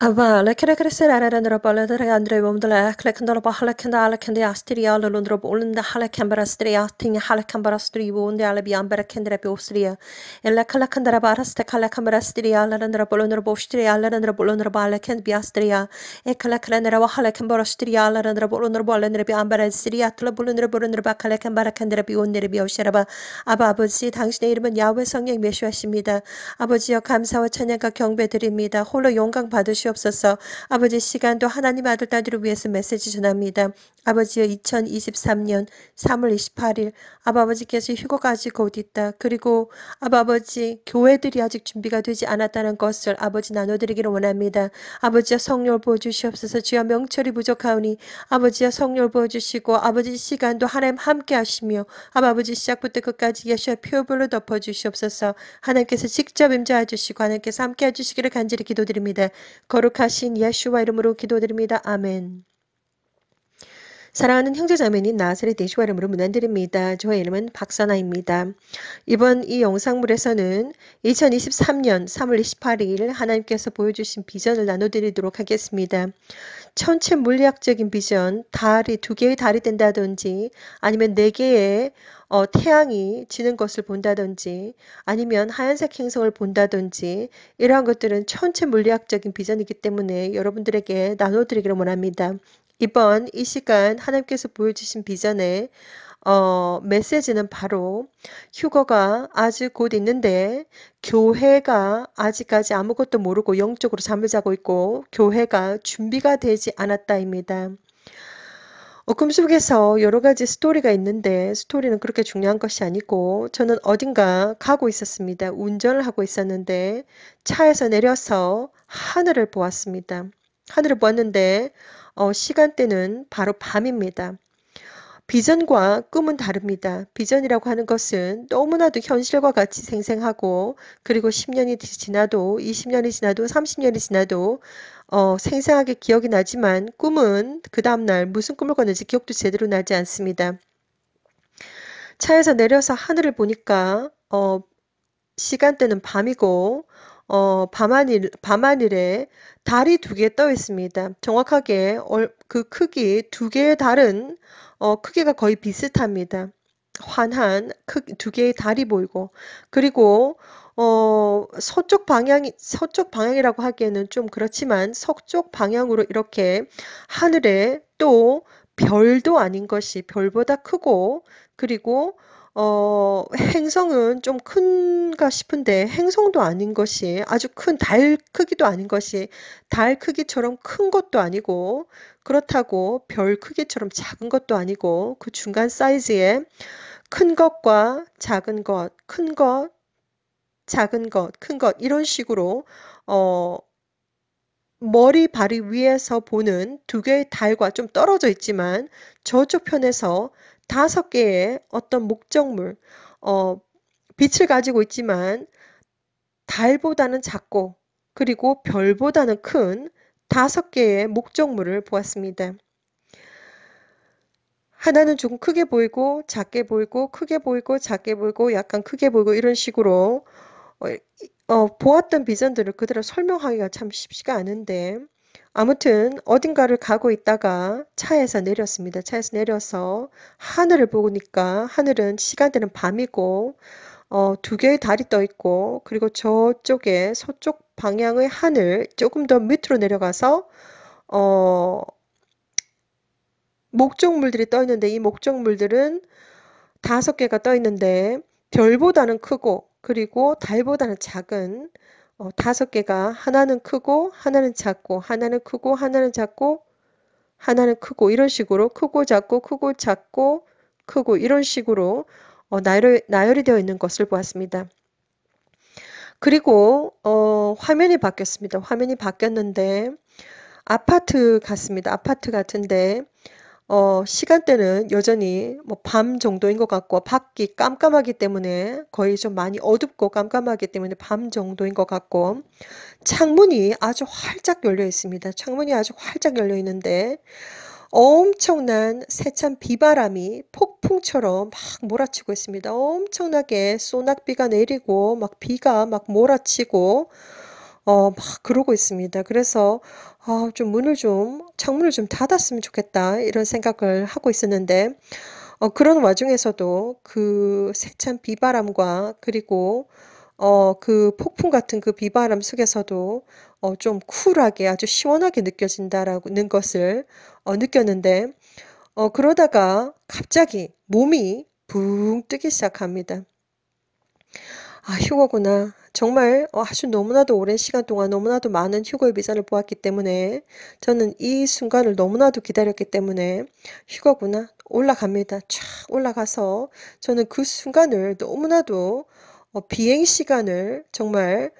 Ava, lekkere kristallere balledere andre omdele, klekkendala ba halekenda alekende astria lundra bolende halekembara stria ting halekambara strivo unde ale biambara kendere biostria. Ella kalakandara baraste kalakambara stria lundra bolundra bostria lundra bolundra balekend biastria. E kalakandara wa halekambara stria lundra bolundra bolundra biambara stria tla bolundra bolundra ba kalakambara kendere biondere biosheraba. 아버지 당신의 이름은 야훼 성령 메시아십니다. 아버지여 감사와 찬양과 경배드립니다. 홀로 영광 받으시옵소서. 아버지 시간도 하나님 아들 딸들을 위해서 메시지 전합니다. 아버지여 2023년 3월 28일 아버지께서 휴거가 아직 곧 있다. 그리고 아버지 교회들이 아직 준비가 되지 않았다는 것을 아버지 나눠드리기를 원합니다. 아버지여 성령을 부어주시옵소서. 주여 명철이 부족하오니 아버지여 성령을 부어주시고 아버지 시간도 하나님 함께 하시며 아버지 시작부터 끝까지 예수의 표별로 덮어주시옵소서. 하나님께서 직접 임재해 주시고 하나님께서 함께 해주시기를 간절히 기도드립니다. 거룩하신 예수와 이름으로 기도드립니다. 아멘. 사랑하는 형제자매님 나사렛 예수와 이름으로 문안드립니다. 저의 이름은 박사나입니다. 이번 이 영상물에서는 2023년 3월 28일 하나님께서 보여주신 비전을 나눠드리도록 하겠습니다. 천체 물리학적인 비전, 달이 2개의 달이 된다든지 아니면 4개의 태양이 지는 것을 본다든지 아니면 하얀색 행성을 본다든지 이러한 것들은 천체 물리학적인 비전이기 때문에 여러분들에게 나눠드리기를 원합니다. 이번 이 시간 하나님께서 보여주신 비전의 메시지는 바로 휴거가 아직 곧 있는데 교회가 아직까지 아무것도 모르고 영적으로 잠을 자고 있고 교회가 준비가 되지 않았다입니다. 꿈속에서 여러 가지 스토리가 있는데 스토리는 그렇게 중요한 것이 아니고 저는 어딘가 가고 있었습니다. 운전을 하고 있었는데 차에서 내려서 하늘을 보았습니다. 하늘을 보았는데 시간대는 바로 밤입니다. 비전과 꿈은 다릅니다. 비전이라고 하는 것은 너무나도 현실과 같이 생생하고 그리고 10년이 지나도 20년이 지나도 30년이 지나도 생생하게 기억이 나지만 꿈은 그 다음날 무슨 꿈을 꿨는지 기억도 제대로 나지 않습니다. 차에서 내려서 하늘을 보니까 시간대는 밤이고 밤하늘에 달이 2개 떠 있습니다. 정확하게 그 크기 2개의 달은 크기가 거의 비슷합니다. 환한 2개의 달이 보이고 그리고 서쪽 방향이라고 하기에는 좀 그렇지만 서쪽 방향으로 이렇게 하늘에 또 별도 아닌 것이 별보다 크고 그리고 행성은 좀 큰가 싶은데 행성도 아닌 것이 아주 큰 달 크기도 아닌 것이 달 크기처럼 큰 것도 아니고 그렇다고 별 크기처럼 작은 것도 아니고 그 중간 사이즈의 큰 것과 작은 것, 큰 것, 작은 것, 큰 것 이런 식으로 머리 바리 위에서 보는 2개의 달과 좀 떨어져 있지만 저쪽 편에서 5개의 어떤 목적물 빛을 가지고 있지만 달보다는 작고 그리고 별보다는 큰 5개의 목적물을 보았습니다. 하나는 조금 크게 보이고 작게 보이고 크게 보이고 작게 보이고 약간 크게 보이고 이런 식으로 보았던 비전들을 그대로 설명하기가 참 쉽지가 않은데 아무튼 어딘가를 가고 있다가 차에서 내렸습니다. 차에서 내려서 하늘을 보니까 하늘은 시간대는 밤이고 2개의 달이 떠 있고 그리고 저쪽에 서쪽 방향의 하늘 조금 더 밑으로 내려가서 목적물들이 떠 있는데 이 목적물들은 5개가 떠 있는데 별보다는 크고 그리고 달보다는 작은 5개가 하나는 크고 하나는 작고 하나는 크고 하나는 작고 하나는 크고 이런 식으로 크고 작고 크고 작고 크고 이런 식으로 나열이 되어 있는 것을 보았습니다. 그리고 화면이 바뀌었습니다. 화면이 바뀌었는데 아파트 같습니다. 아파트 같은데 시간대는 여전히 뭐 밤 정도인 것 같고 밖이 깜깜하기 때문에 거의 좀 많이 어둡고 깜깜하기 때문에 밤 정도인 것 같고 창문이 아주 활짝 열려 있습니다. 창문이 아주 활짝 열려 있는데 엄청난 세찬 비바람이 폭풍처럼 막 몰아치고 있습니다. 엄청나게 소낙비가 내리고 막 비가 막 몰아치고 막 그러고 있습니다. 그래서 좀 창문을 좀 닫았으면 좋겠다 이런 생각을 하고 있었는데 그런 와중에서도 그 세찬 비바람과 그리고 그 폭풍 같은 그 비바람 속에서도 좀 쿨하게 아주 시원하게 느껴진다라는 것을 느꼈는데 그러다가 갑자기 몸이 붕 뜨기 시작합니다. 휴거구나. 정말 아주 너무나도 오랜 시간 동안 너무나도 많은 휴거의 비전을 보았기 때문에 저는 이 순간을 너무나도 기다렸기 때문에 휴거구나. 올라갑니다. 촥 올라가서 저는 그 순간을 너무나도 비행 시간을 정말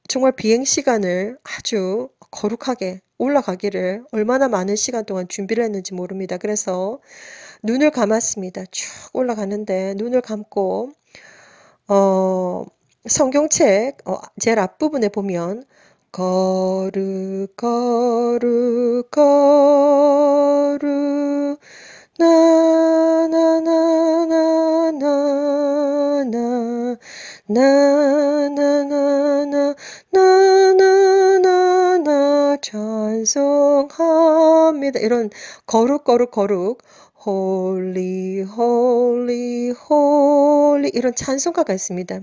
정말 비행 시간을 아주 거룩하게 올라가기를 얼마나 많은 시간 동안 준비를 했는지 모릅니다. 그래서 눈을 감았습니다. 쭉 올라가는데 눈을 감고 어, 성경책 제일 앞부분에 보면 거룩 거룩 거룩 나나나나나나 나나나나 나나나나 찬송합니다. 이런 거룩 거룩 거룩 홀리 홀리 홀리 이런 찬송가가 있습니다.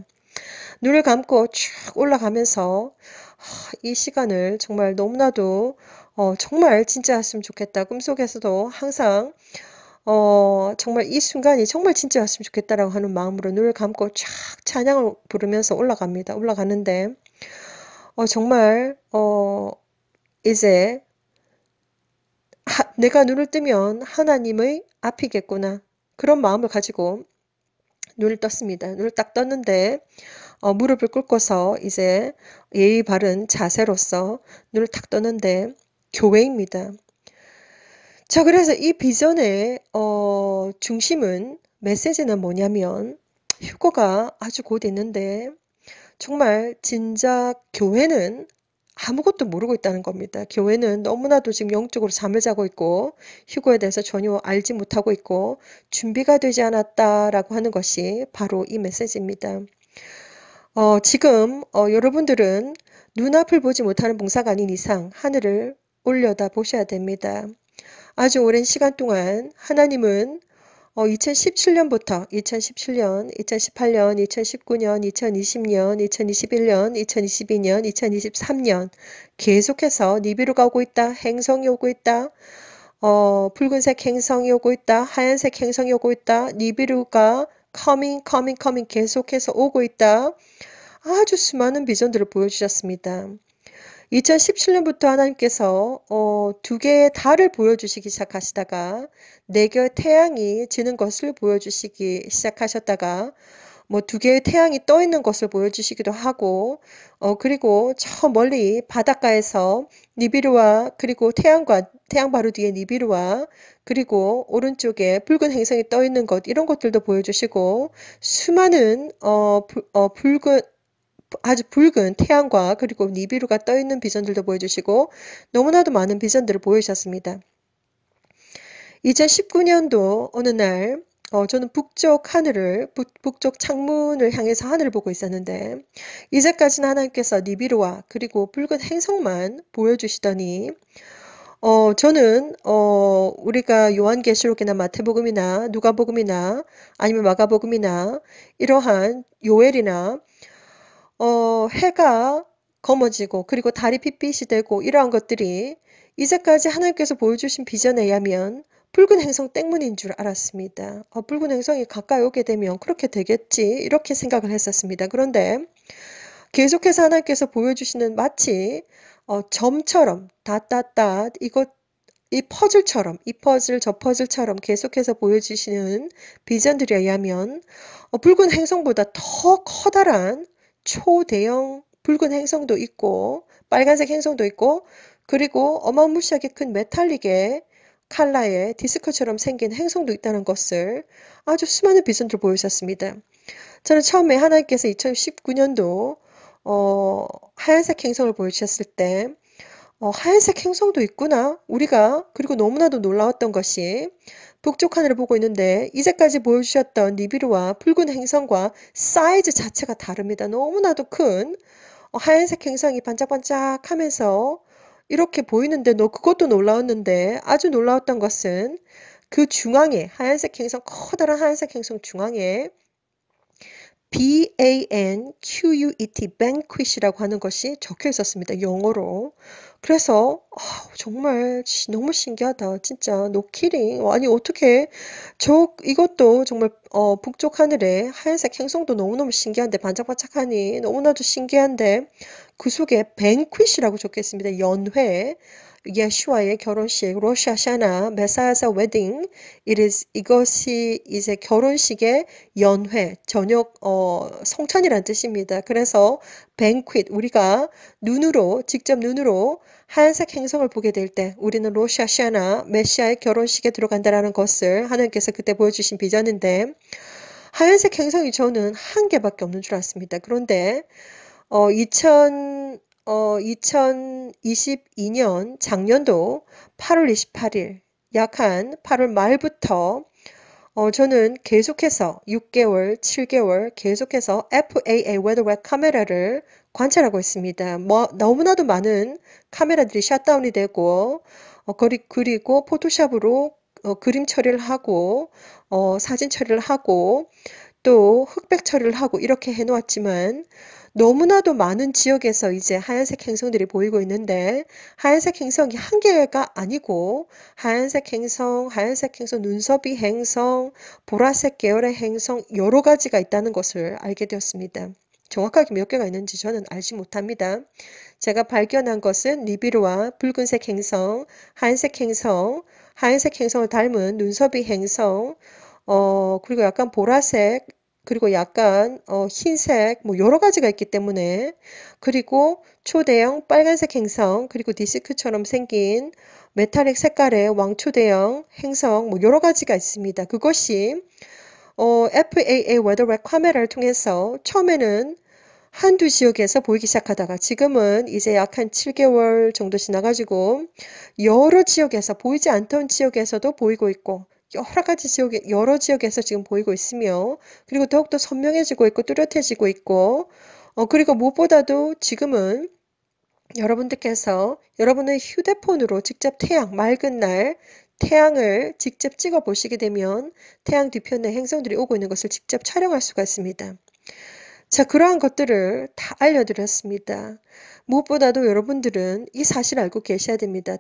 눈을 감고 쭉 올라가면서 이 시간을 정말 너무나도 정말 진짜였으면 좋겠다. 꿈속에서도 항상 정말 이 순간이 정말 진짜였으면 좋겠다라고 하는 마음으로 눈을 감고 쫙 찬양을 부르면서 올라갑니다. 올라가는데 정말 이제 내가 눈을 뜨면 하나님의 앞이겠구나. 그런 마음을 가지고 눈을 떴습니다. 눈을 딱 떴는데 무릎을 꿇고서 이제 예의 바른 자세로서 눈을 딱 떴는데 교회입니다. 자, 그래서 이 비전의 중심은 메시지는 뭐냐면 휴거가 아주 곧 있는데 정말 진작 교회는 아무것도 모르고 있다는 겁니다. 교회는 너무나도 지금 영적으로 잠을 자고 있고 휴거에 대해서 전혀 알지 못하고 있고 준비가 되지 않았다라고 하는 것이 바로 이 메시지입니다. 지금 여러분들은 눈앞을 보지 못하는 봉사가 아닌 이상 하늘을 올려다 보셔야 됩니다. 아주 오랜 시간 동안 하나님은 2017년부터 2017년, 2018년, 2019년, 2020년, 2021년, 2022년, 2023년 계속해서 니비루가 오고 있다. 행성이 오고 있다. 붉은색 행성이 오고 있다. 하얀색 행성이 오고 있다. 니비루가 coming 계속해서 오고 있다. 아주 수많은 비전들을 보여주셨습니다. 2017년부터 하나님께서 두 개의 달을 보여주시기 시작하시다가 네 개의 태양이 지는 것을 보여주시기 시작하셨다가 뭐 두 개의 태양이 떠 있는 것을 보여주시기도 하고 그리고 저 멀리 바닷가에서 니비루와 그리고 태양 바로 뒤에 니비루와 그리고 오른쪽에 붉은 행성이 떠 있는 것 이런 것들도 보여주시고 수많은 아주 붉은 태양과 그리고 니비루가 떠 있는 비전들도 보여주시고 너무나도 많은 비전들을 보여주셨습니다. 2019년도 어느 날 저는 북쪽 창문을 향해서 하늘을 보고 있었는데 이제까지는 하나님께서 니비루와 그리고 붉은 행성만 보여주시더니 저는 우리가 요한계시록이나 마태복음이나 누가복음이나 아니면 마가복음이나 이러한 요엘이나 해가 검어지고 그리고 달이 핏빛이 되고 이러한 것들이 이제까지 하나님께서 보여주신 비전에 의하면 붉은 행성 때문인 줄 알았습니다. 붉은 행성이 가까이 오게 되면 그렇게 되겠지 이렇게 생각을 했었습니다. 그런데 계속해서 하나님께서 보여주시는 마치 점처럼 닷닷닷 이 퍼즐처럼 이 퍼즐 저 퍼즐처럼 계속해서 보여주시는 비전들에 의하면 붉은 행성보다 더 커다란 초대형 붉은 행성도 있고 빨간색 행성도 있고 그리고 어마무시하게 큰 메탈릭의 칼라의 디스크처럼 생긴 행성도 있다는 것을 아주 수많은 비전들을 보여주셨습니다. 저는 처음에 하나님께서 2019년도 하얀색 행성을 보여주셨을 때 하얀색 행성도 있구나. 우리가 그리고 너무나도 놀라웠던 것이 북쪽 하늘을 보고 있는데 이제까지 보여주셨던 니비루와 붉은 행성과 사이즈 자체가 다릅니다. 너무나도 큰 하얀색 행성이 반짝반짝하면서 이렇게 보이는데 그것도 놀라웠는데 아주 놀라웠던 것은 그 중앙에 하얀색 행성 커다란 하얀색 행성 중앙에 banquet, banquet이라고 하는 것이 적혀 있었습니다. 영어로. 그래서 정말 너무 신기하다. 진짜 no kidding. 아니 어떻게 이것도 정말 북쪽 하늘에 하얀색 행성도 너무너무 신기한데 반짝반짝하니 너무나도 신기한데 그 속에 banquet이라고 적혀 있습니다. 연회. 예슈와의 결혼식, 로샤샤나, 메사야사 웨딩, 이것이 이제 결혼식의 연회, 저녁, 성찬이란 뜻입니다. 그래서 banquet, 우리가 직접 눈으로 하얀색 행성을 보게 될 때, 우리는 로샤샤나, 메시아의 결혼식에 들어간다라는 것을 하나님께서 그때 보여주신 비전인데, 하얀색 행성이 저는 한 개밖에 없는 줄 알았습니다. 그런데 2022년 작년도 8월 28일 약 한 8월 말부터 저는 계속해서 6개월, 7개월 계속해서 FAA 웨더웹 카메라를 관찰하고 있습니다. 너무나도 많은 카메라들이 셧다운이 되고 그리고 포토샵으로 그림 처리를 하고 사진 처리를 하고 또 흑백 처리를 하고 이렇게 해놓았지만 너무나도 많은 지역에서 이제 하얀색 행성들이 보이고 있는데 하얀색 행성이 한 개가 아니고 하얀색 행성, 눈썹이 행성, 보라색 계열의 행성 여러 가지가 있다는 것을 알게 되었습니다. 정확하게 몇 개가 있는지 저는 알지 못합니다. 제가 발견한 것은 니비루와 붉은색 행성, 하얀색 행성을 닮은 눈썹이 행성, 그리고 약간 보라색, 그리고 약간 흰색, 뭐 여러 가지가 있기 때문에 그리고 초대형 빨간색 행성, 그리고 디스크처럼 생긴 메탈릭 색깔의 왕초대형 행성, 뭐 여러 가지가 있습니다. 그것이 FAA 웨더렉 카메라를 통해서 처음에는 한두 지역에서 보이기 시작하다가 지금은 이제 약 한 7개월 정도 지나가지고 여러 지역에서 보이지 않던 지역에서도 보이고 있고 여러 지역에서 지금 보이고 있으며 그리고 더욱더 선명해지고 있고 뚜렷해지고 있고 그리고 무엇보다도 지금은 여러분들께서 여러분의 휴대폰으로 직접 맑은 날 태양을 직접 찍어 보시게 되면 태양 뒤편에 행성들이 오고 있는 것을 직접 촬영할 수가 있습니다. 자, 그러한 것들을 다 알려드렸습니다. 무엇보다도 여러분들은 이 사실을 알고 계셔야 됩니다.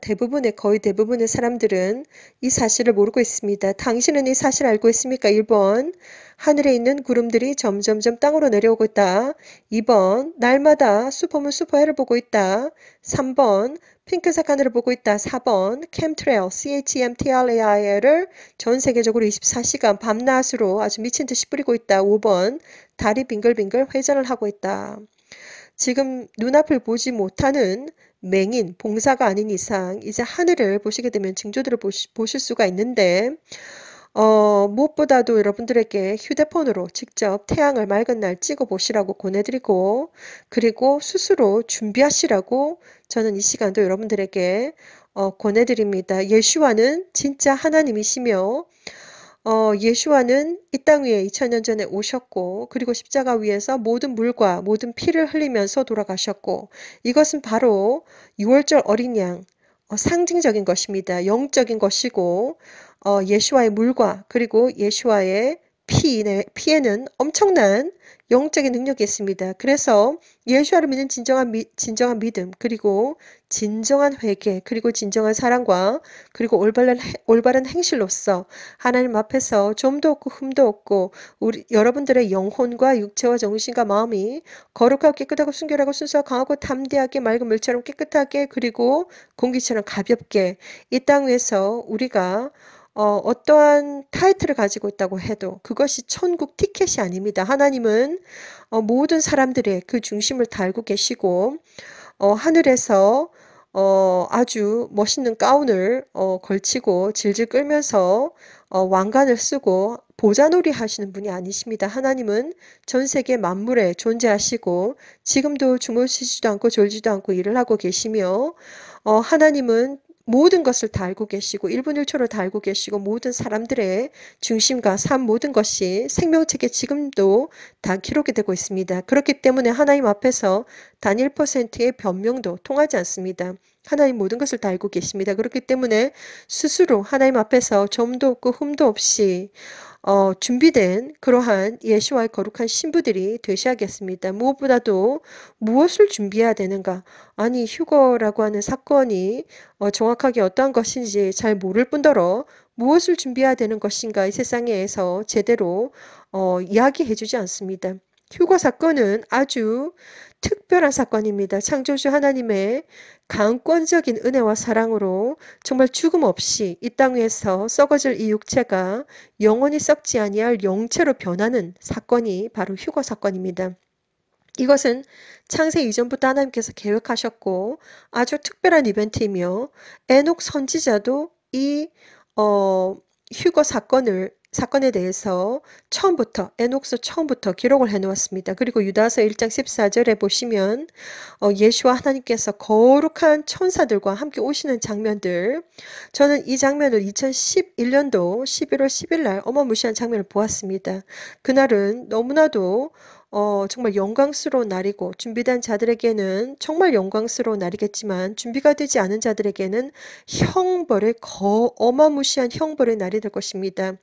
거의 대부분의 사람들은 이 사실을 모르고 있습니다. 당신은 이 사실을 알고 있습니까? 1번, 하늘에 있는 구름들이 점점점 땅으로 내려오고 있다. 2번, 날마다 슈퍼문 슈퍼해를 보고 있다. 3번, 핑크색 하늘을 보고 있다. 4번, 캠트레일, CHEMTRAIL을 전 세계적으로 24시간 밤낮으로 아주 미친 듯이 뿌리고 있다. 5번, 달이 빙글빙글 회전을 하고 있다. 지금 눈앞을 보지 못하는 맹인, 봉사가 아닌 이상 이제 하늘을 보시게 되면 징조들을 보실 수가 있는데 무엇보다도 여러분들에게 휴대폰으로 직접 태양을 맑은 날 찍어 보시라고 권해드리고 그리고 스스로 준비하시라고 저는 이 시간도 여러분들에게 권해드립니다. 예수와는 진짜 하나님이시며 예수와는 이 땅 위에 2000년 전에 오셨고 그리고 십자가 위에서 모든 물과 모든 피를 흘리면서 돌아가셨고 이것은 바로 6월절 어린 양 상징적인 것입니다. 영적인 것이고 예수와의 물과 그리고 예수와의 피에는 엄청난 영적인 능력이 있습니다. 그래서 예수와를 믿는 진정한 믿음 그리고 진정한 회개 그리고 진정한 사랑과 그리고 올바른 행실로서 하나님 앞에서 좀도 없고 흠도 없고 여러분들의 영혼과 육체와 정신과 마음이 거룩하고 깨끗하고 순결하고 순수하고 강하고 담대하게 맑은 물처럼 깨끗하게 그리고 공기처럼 가볍게 이 땅 위에서 우리가 어떠한 타이틀을 가지고 있다고 해도 그것이 천국 티켓이 아닙니다. 하나님은 모든 사람들의 그 중심을 다 알고 계시고 하늘에서 아주 멋있는 가운을 걸치고 질질 끌면서 왕관을 쓰고 보자놀이 하시는 분이 아니십니다. 하나님은 전 세계 만물에 존재하시고 지금도 주무시지도 않고 졸지도 않고 일을 하고 계시며 하나님은 모든 것을 다 알고 계시고 1분 1초를 다 알고 계시고 모든 사람들의 중심과 삶 모든 것이 생명책에 지금도 다 기록이 되고 있습니다. 그렇기 때문에 하나님 앞에서 단 1%의 변명도 통하지 않습니다. 하나님 모든 것을 다 알고 계십니다. 그렇기 때문에 스스로 하나님 앞에서 점도 없고 흠도 없이 준비된 그러한 예시와의 거룩한 신부들이 되셔야겠습니다. 무엇보다도 무엇을 준비해야 되는가? 아니, 휴거라고 하는 사건이 정확하게 어떠한 것인지 잘 모를 뿐더러 무엇을 준비해야 되는 것인가 이 세상에서 제대로 이야기해주지 않습니다. 휴거 사건은 아주 특별한 사건입니다. 창조주 하나님의 강권적인 은혜와 사랑으로 정말 죽음 없이 이 땅 위에서 썩어질 이 육체가 영원히 썩지 아니할 영체로 변하는 사건이 바로 휴거 사건입니다. 이것은 창세 이전부터 하나님께서 계획하셨고 아주 특별한 이벤트이며 에녹 선지자도 이 휴거 사건에 대해서 처음부터 에녹서 처음부터 기록을 해놓았습니다. 그리고 유다서 1장 14절에 보시면 예수와 하나님께서 거룩한 천사들과 함께 오시는 장면들 저는 이 장면을 2011년도 11월 10일 날 어마무시한 장면을 보았습니다. 그날은 너무나도 정말 영광스러운 날이고 준비된 자들에게는 정말 영광스러운 날이겠지만 준비가 되지 않은 자들에게는 어마무시한 형벌의 날이 될 것입니다.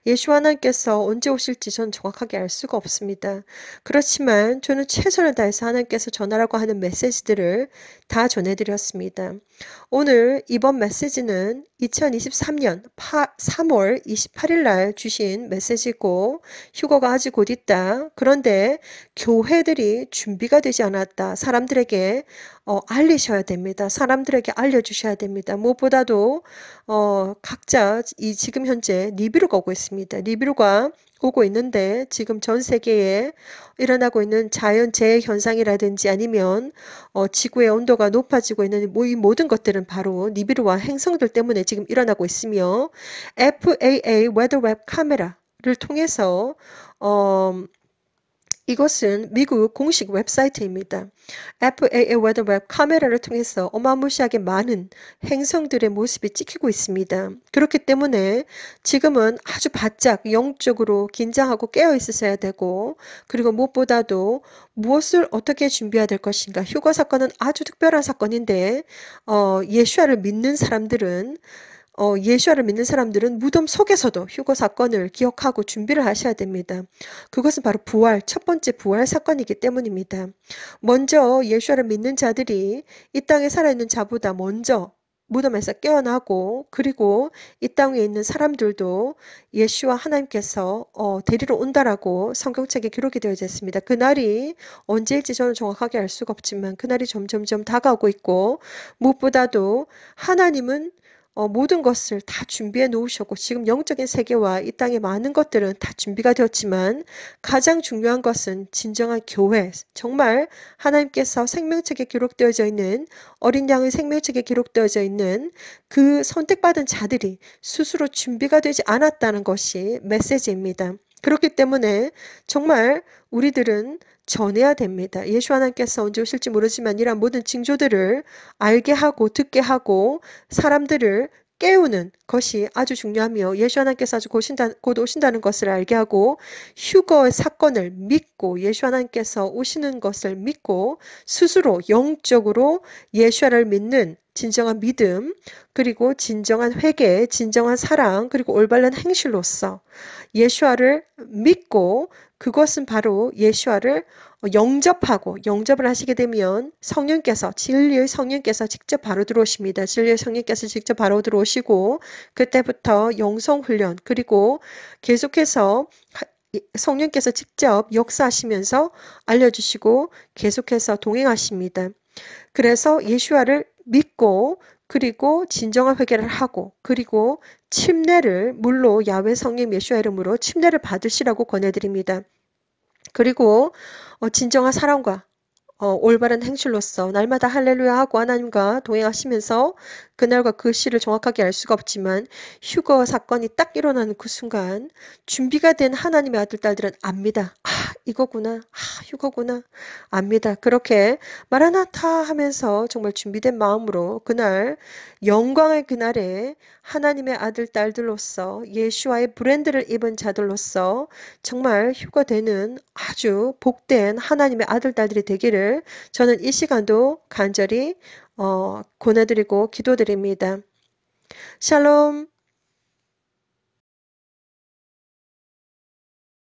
예수 하나님께서 언제 오실지 저는 정확하게 알 수가 없습니다. 그렇지만 저는 최선을 다해서 하나님께서 전하라고 하는 메시지들을 다 전해드렸습니다. 오늘 이번 메시지는 2023년 3월 28일 날 주신 메시지고 휴거가 아직 곧 있다. 그런데 교회들이 준비가 되지 않았다. 사람들에게 알리셔야 됩니다. 사람들에게 알려주셔야 됩니다. 무엇보다도 각자 지금 현재 니비루가 오고 있습니다. 니비루가 오고 있는데 지금 전 세계에 일어나고 있는 자연재해 현상이라든지 아니면 지구의 온도가 높아지고 있는 이 모든 것들은 바로 니비루와 행성들 때문에 지금 일어나고 있으며 FAA 웨더웹 카메라를 통해서 이것은 미국 공식 웹사이트입니다. FAA 웨더웹 카메라를 통해서 어마무시하게 많은 행성들의 모습이 찍히고 있습니다. 그렇기 때문에 지금은 아주 바짝 영적으로 긴장하고 깨어 있으셔야 되고 그리고 무엇보다도 무엇을 어떻게 준비해야 될 것인가. 휴거 사건은 아주 특별한 사건인데 예수아를 믿는 사람들은 무덤 속에서도 휴거 사건을 기억하고 준비를 하셔야 됩니다. 그것은 바로 첫 번째 부활 사건이기 때문입니다. 먼저 예수를 믿는 자들이 이 땅에 살아있는 자보다 먼저 무덤에서 깨어나고 그리고 이 땅에 있는 사람들도 예수와 하나님께서 데리러 온다라고 성경책에 기록이 되어져 있습니다. 그날이 언제일지 저는 정확하게 알 수가 없지만 그날이 점점점 다가오고 있고 무엇보다도 하나님은 모든 것을 다 준비해 놓으셨고 지금 영적인 세계와 이 땅의 많은 것들은 다 준비가 되었지만 가장 중요한 것은 진정한 교회, 정말 하나님께서 생명책에 기록되어져 있는 어린 양의 생명책에 기록되어져 있는 그 선택받은 자들이 스스로 준비가 되지 않았다는 것이 메시지입니다. 그렇기 때문에 정말 우리들은 전해야 됩니다. 예수 하나님께서 언제 오실지 모르지만 이러한 모든 징조들을 알게 하고 듣게 하고 사람들을 깨우는 것이 아주 중요하며 예수 하나님께서 곧 오신다는 것을 알게 하고 휴거의 사건을 믿고 예수 하나님께서 오시는 것을 믿고 스스로 영적으로 예수를 믿는 진정한 믿음 그리고 진정한 회개, 진정한 사랑 그리고 올바른 행실로서 예수아를 믿고 그것은 바로 예수아를 영접을 하시게 되면 진리의 성령께서 직접 바로 들어오십니다. 진리의 성령께서 직접 바로 들어오시고 그때부터 영성훈련 그리고 계속해서 성령께서 직접 역사하시면서 알려주시고 계속해서 동행하십니다. 그래서 예수아를 믿고 그리고 진정한 회개를 하고 그리고 물로 야훼 성령 예수아 이름으로 침례를 받으시라고 권해드립니다. 그리고 진정한 사랑과 올바른 행실로서 날마다 할렐루야 하고 하나님과 동행하시면서 그날과 그 시를 정확하게 알 수가 없지만 휴거 사건이 딱 일어나는 그 순간 준비가 된 하나님의 아들, 딸들은 압니다. 아, 이거구나. 아, 휴거구나. 압니다. 그렇게 마라나타 하면서 정말 준비된 마음으로 그날 영광의 그날에 하나님의 아들, 딸들로서 예수와의 브랜드를 입은 자들로서 정말 휴거되는 아주 복된 하나님의 아들, 딸들이 되기를 저는 이 시간도 간절히 권해드리고 기도드립니다. 샬롬.